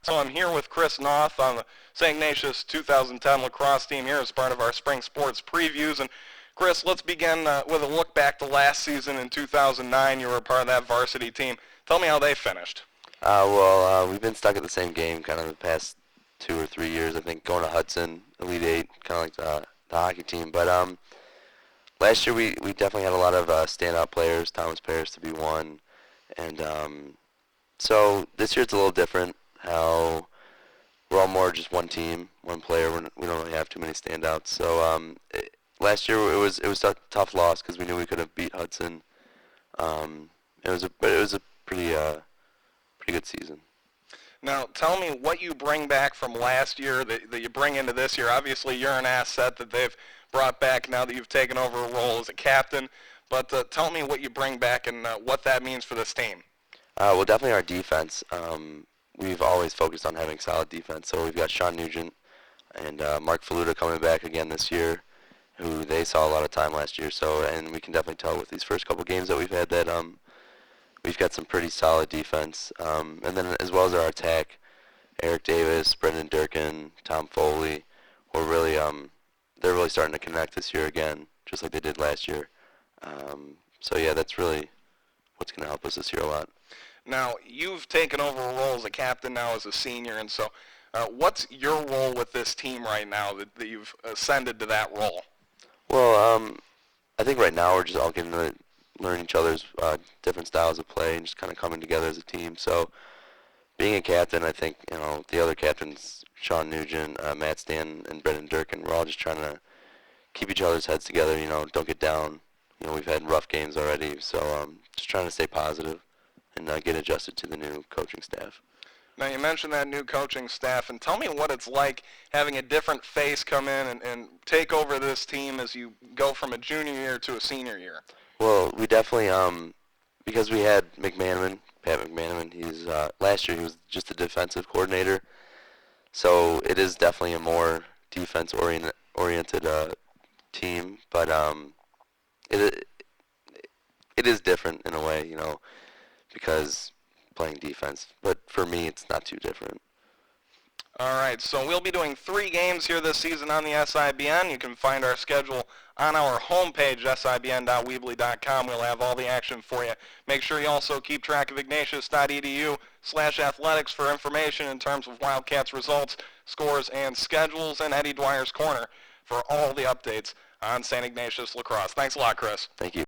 So I'm here with Chris Knoth on the St. Ignatius 2010 lacrosse team here as part of our spring sports previews. And Chris, let's begin with a look back to last season in 2009. You were a part of that varsity team. Tell me how they finished. We've been stuck at the same game kind of the past 2 or 3 years. I think going to Hudson, Elite Eight, kind of like the hockey team. But last year we definitely had a lot of standout players. Thomas Paris to be one, and so this year it's a little different. How we're all more just one team, one player. We don't really have too many standouts. So last year it was a tough loss because we knew we could have beat Hudson. It was a pretty good season. Now, tell me what you bring back from last year that you bring into this year. Obviously, you're an asset that they've brought back now that you've taken over a role as a captain. But tell me what you bring back and what that means for this team. Well, definitely our defense. We've always focused on having solid defense. So we've got Sean Nugent and Mark Faluta coming back again this year, who they saw a lot of time last year. And we can definitely tell with these first couple games that we've had that we've got some pretty solid defense. And then as well as our attack, Eric Davis, Brendan Durkin, Tom Foley, they're really starting to connect this year again, just like they did last year. So yeah, that's really what's going to help us this year a lot. Now, you've taken over a role as a captain now as a senior, and so what's your role with this team right now that you've ascended to that role? Well, I think right now we're just all getting to learn each other's different styles of play and just kind of coming together as a team. So being a captain, I think, the other captains, Sean Nugent, Matt Stan, and Brendan Durkin, we're all just trying to keep each other's heads together, don't get down. We've had rough games already, so just trying to stay positive and get adjusted to the new coaching staff. Now, you mentioned that new coaching staff, and tell me what it's like having a different face come in and take over this team as you go from a junior year to a senior year. Well, we definitely, because we had Pat McManaman, he's, last year he was just a defensive coordinator, so it is definitely a more defense-oriented team, but it is different in a way, because playing defense. But for me, it's not too different. All right, so we'll be doing 3 games here this season on the SIBN. You can find our schedule on our homepage, sibn.weebly.com. We'll have all the action for you. Make sure you also keep track of ignatius.edu/athletics for information in terms of Wildcats results, scores, and schedules, and Eddie Dwyer's Corner for all the updates on St. Ignatius Lacrosse. Thanks a lot, Chris. Thank you.